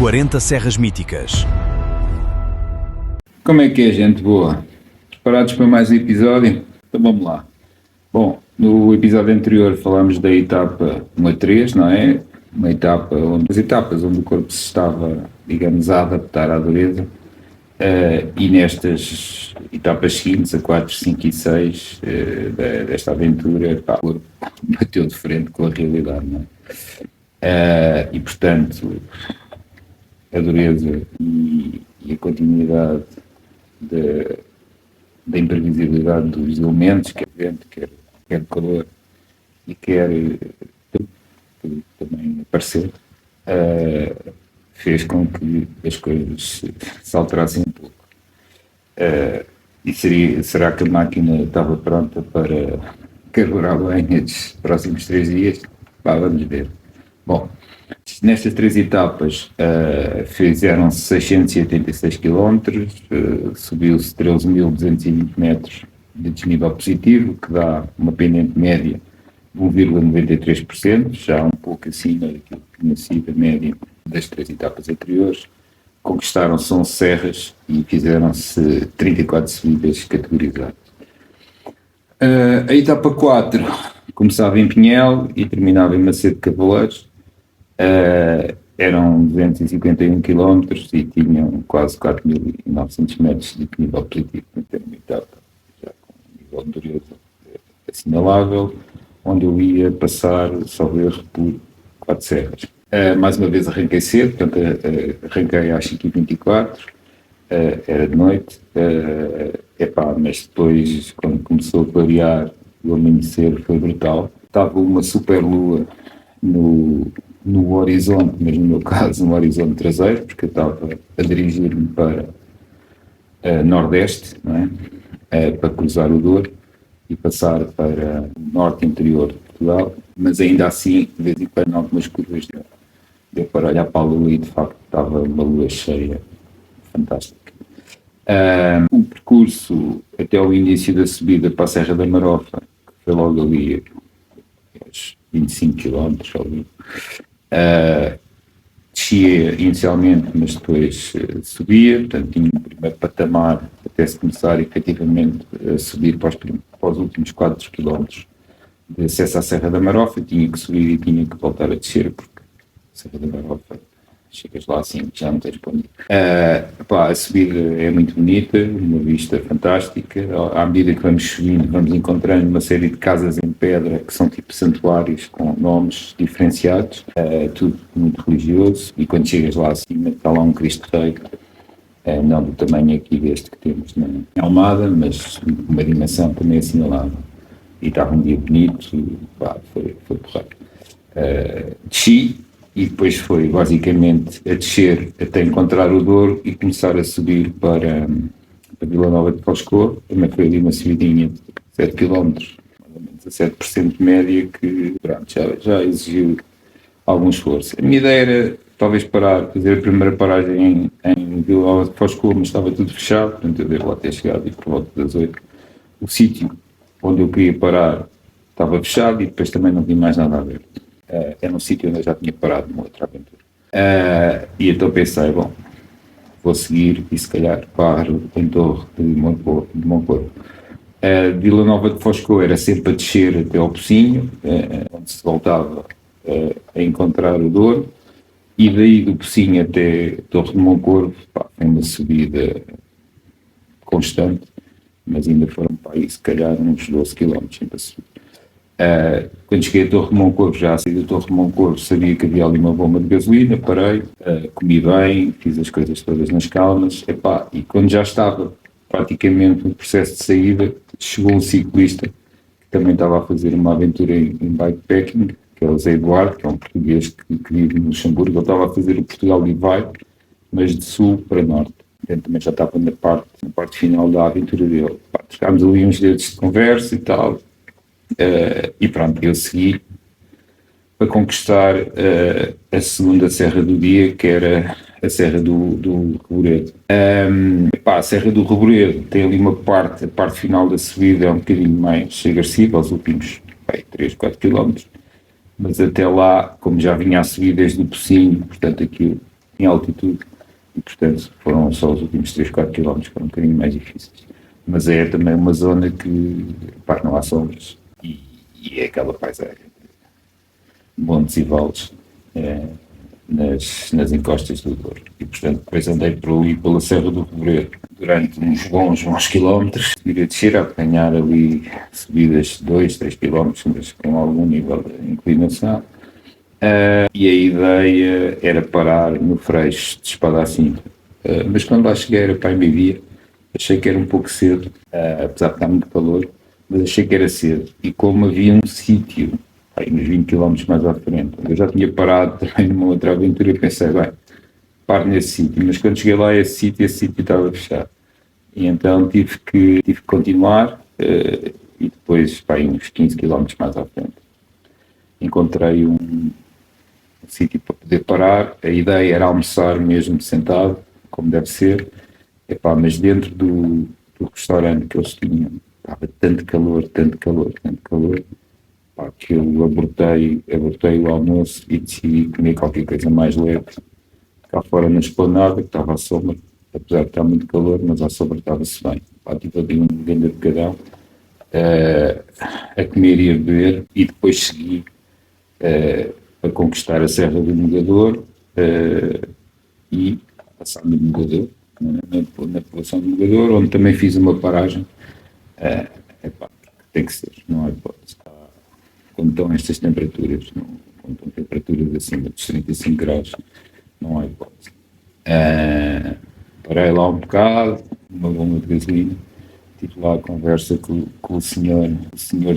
40 serras míticas. Como é que é, gente boa? Preparados para mais um episódio? Então vamos lá. Bom, no episódio anterior falámos da etapa 1 a 3, não é? Uma etapa as etapas onde o corpo se estava, digamos, a adaptar à dureza. E nestas etapas seguintes, a 4, 5 e 6 desta aventura, o corpo bateu de frente com a realidade, não é? E portanto, a dureza e a continuidade da imprevisibilidade dos elementos, quer vento, quer calor e quer também aparecer, fez com que as coisas se alterassem um pouco. E será que a máquina estava pronta para carburar bem estes próximos 3 dias? Vamos ver. Bom, nestas 3 etapas fizeram-se 686 km, subiu-se 13.220 metros de desnível positivo, que dá uma pendente média de 1,93%, já um pouco acima daquilo que tinha sido a média das 3 etapas anteriores. Conquistaram-se 11 serras e fizeram-se 34 subidas categorizadas. A etapa 4 começava em Pinhel e terminava em Macedo de Cavaleiros. Eram 251 km e tinham quase 4.900 metros de nível positivo. Então, uma etapa já com um nível de dureza assinalável, onde eu ia passar, salvo erro, por 4 serras. Mais uma vez arranquei cedo, portanto arranquei às 5h24, era de noite, mas depois, quando começou a clarear, o amanhecer foi brutal. Estava uma super lua no horizonte, mas no meu caso no horizonte traseiro, porque eu estava a dirigir-me para nordeste, não é? Para cruzar o Douro e passar para o norte interior de Portugal, mas ainda assim, de vez em quando, algumas curvas deu para olhar para a lua e de facto estava uma lua cheia, fantástica. O percurso até o início da subida para a Serra da Marofa, que foi logo ali aos 25 km, descia inicialmente, mas depois subia, portanto tinha um primeiro patamar até se começar efetivamente a subir para os últimos 4 km de acesso à Serra da Marofa. Tinha que subir e tinha que voltar a descer, porque a Serra da Marofa, chegas lá assim, já não tens para onde ir. A subida é muito bonita, uma vista fantástica. À medida que vamos subindo, vamos encontrando uma série de casas em pedra que são tipo santuários com nomes diferenciados, tudo muito religioso. E quando chegas lá acima, está lá um Cristo Rei, não do tamanho aqui deste que temos na Almada, mas uma dimensão também assinalável. E estava um dia bonito, foi porreiro. Desci e depois foi basicamente a descer até encontrar o Douro e começar a subir para Vila Nova de Foscoa. Também foi ali uma subidinha de 7 km, mais ou menos a 7% de média, que pronto, já exigiu algum esforço. A minha ideia era talvez fazer a primeira paragem em Vila Nova de Foscoa, mas estava tudo fechado, portanto eu devo lá ter chegado e por volta das 8. O sítio onde eu queria parar estava fechado e depois também não tinha mais nada a ver. Era um sítio onde eu já tinha parado numa outra aventura. E então pensei, bom, vou seguir e se calhar paro em Torre de Moncorvo. Vila Nova de Foscoa era sempre a descer até ao Pocinho, onde se voltava a encontrar o Douro, e daí do Pocinho até Torre de Moncorvo, foi uma subida constante, mas ainda foram para aí, se calhar, uns 12 km para subir. Quando cheguei a Torre de Moncorvo, já a sair da Torre de Moncorvo, sabia que havia ali uma bomba de gasolina, parei, comi bem, fiz as coisas todas nas calmas, e quando já estava praticamente no processo de saída, chegou um ciclista que também estava a fazer uma aventura em bikepacking, que é o Zé Eduardo, que é um português que vive no Luxemburgo. Ele estava a fazer o Portugal Divide, mas de sul para norte. Portanto, também já estava na parte final da aventura dele. Trocámos ali uns dedos de conversa e tal. E pronto, eu segui para conquistar a segunda serra do dia, que era a Serra do Reboredo. A Serra do Reboredo tem ali a parte final da subida é um bocadinho mais agressiva, aos últimos 3, 4 km, mas até lá, como já vinha a subir desde o Pocinho, portanto aquilo em altitude, e portanto foram só os últimos 3, 4 km que foram um bocadinho mais difíceis. Mas é também uma zona que, pá, não há sombras, e é aquela paisagem, montes e vales, nas encostas do Douro. E portanto depois andei por ali pela Serra do Rodreiro durante uns bons quilómetros, ir a descer, a apanhar ali subidas de 2, 3 quilómetros, mas com algum nível de inclinação. E a ideia era parar no Freixo de Espada-a-Cinta. Mas quando lá cheguei era para a meio-dia, achei que era um pouco cedo, apesar de estar muito calor, mas achei que era cedo. E como havia um sítio, aí uns 20 km mais à frente, eu já tinha parado também numa outra aventura e pensei, bem, paro nesse sítio. Mas quando cheguei lá a esse sítio estava fechado. E então tive que continuar, e depois, pá, uns 15 km mais à frente, encontrei um sítio para poder parar. A ideia era almoçar mesmo sentado, como deve ser. Epá, mas dentro do restaurante que eles tinham, estava tanto calor, pá, que eu abortei o almoço e decidi comer qualquer coisa mais leve. Cá fora na esplanada, que estava à sombra, apesar de estar muito calor, mas à sombra estava-se bem. Pá, tive ali um grande bocadão a comer e a beber, e depois segui a conquistar a Serra do Mogador e passar no Mogador, na população do Mogador, onde também fiz uma paragem. Epá, tem que ser, não há hipótese. Quando estão estas temperaturas, quando estão temperaturas acima dos 35 graus, não há hipótese. Parei lá um bocado, uma bomba de gasolina, tive lá a conversa com o senhor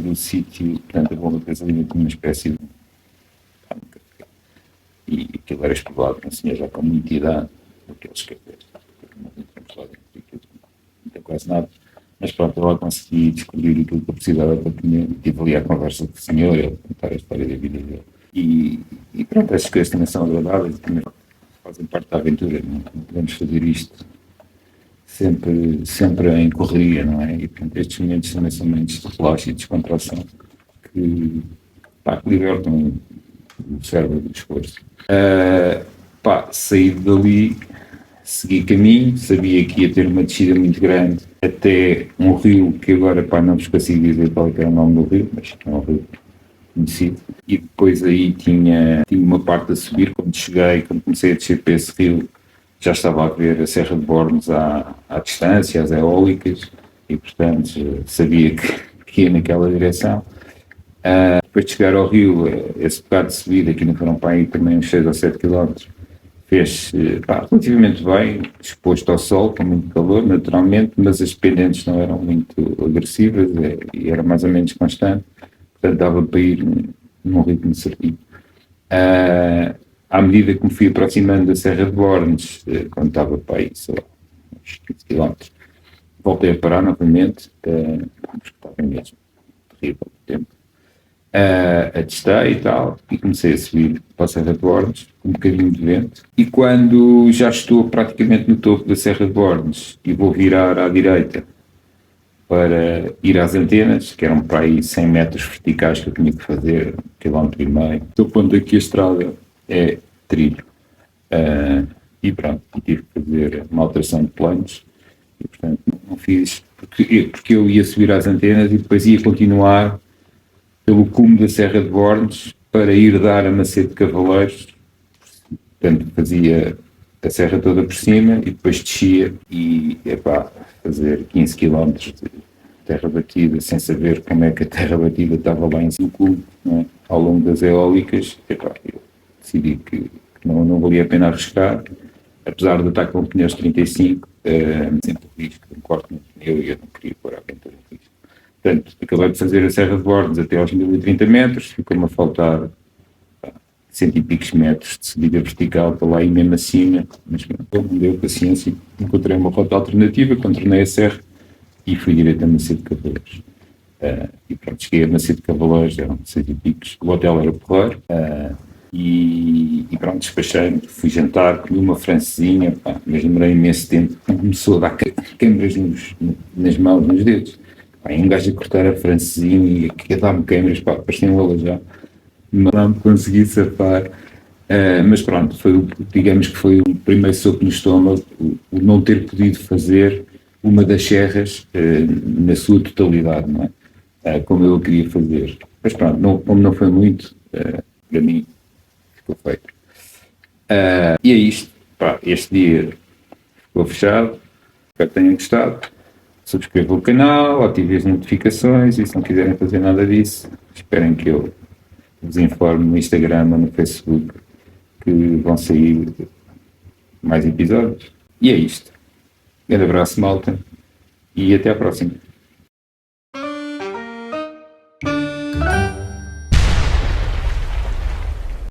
do sítio. Portanto, a bomba de gasolina tinha uma espécie de... E aquilo era explorado com um senhor já com muita idade, daqueles cafés, não tem quase nada. Mas pronto, eu lá consegui descobrir aquilo que eu precisava para comer. Tive ali a conversa com o senhor, ele contar a história da vida dele. E pronto, essas coisas também são agradáveis e também fazem parte da aventura. Não podemos fazer isto sempre em correria, não é? E portanto, estes momentos também são momentos de relaxo e de descontração que libertam o cérebro do esforço. Saí dali, segui caminho, sabia que ia ter uma descida muito grande até um rio que agora, não vos consigo dizer qual era o nome do rio, mas é um rio conhecido. E depois aí tinha uma parte a subir. Quando comecei a descer para esse rio, já estava a ver a Serra de Bornes à distância, as eólicas, e portanto sabia que ia naquela direção. Depois de chegar ao rio, esse bocado de subida, que não foram para aí também uns 6 ou 7 km, fez relativamente bem, exposto ao sol, com muito calor, naturalmente, mas as pendentes não eram muito agressivas e era mais ou menos constante, portanto dava para ir num ritmo certinho. À medida que me fui aproximando da Serra de Bornes, quando estava para aí, sei lá, uns 15 km, voltei a parar novamente, porque estava mesmo terrível o tempo. Atestei e tal, e comecei a subir para a Serra de Bornes, com um bocadinho de vento, e quando já estou praticamente no topo da Serra de Bornes e vou virar à direita para ir às antenas, que eram para aí 100 metros verticais que eu tinha que fazer, 1,5 km, estou pondo aqui a estrada, é trilho, e pronto, tive que fazer uma alteração de planos, e portanto não fiz, porque eu ia subir às antenas e depois ia continuar pelo cume da Serra de Bornes para ir dar a Macedo de Cavaleiros. Portanto, fazia a serra toda por cima e depois descia e, fazer 15 km de terra batida, sem saber como é que a terra batida estava lá em cima do cume, não é? Ao longo das eólicas. Eu decidi que não valia a pena arriscar, apesar de eu estar com pneus 35, sempre o risco de um corte no pneu e eu não queria pôr a aventura em risco. Portanto, acabei de fazer a Serra de Bornes até aos 1030 metros, ficou-me a faltar 100 e picos metros de subida vertical para lá e mesmo acima, mas não deu paciência, encontrei uma rota alternativa, contornei a serra e fui direto a Macedo de Cavaleiros. E pronto, cheguei a Macedo de Cavaleiros, eram 100 e picos, o hotel era porreiro, e pronto, despachei-me, fui jantar, comi uma francesinha, mas demorei imenso tempo, começou a dar câimbras nas mãos, nos dedos. Um gajo a cortar a francesinha e a dar-me câimbras, parecia um alajado, mas não me consegui safar. Mas pronto, digamos que foi o primeiro soco no estômago, o não ter podido fazer uma das serras na sua totalidade, não é? Como eu queria fazer. Mas pronto, como não foi muito, para mim ficou feito. E é isto. Pá, este dia ficou fechado. Espero que tenham gostado. Subscrevam o canal, ativem as notificações e se não quiserem fazer nada disso, esperem que eu vos informe no Instagram ou no Facebook que vão sair mais episódios. E é isto. Um grande abraço, malta, e até à próxima.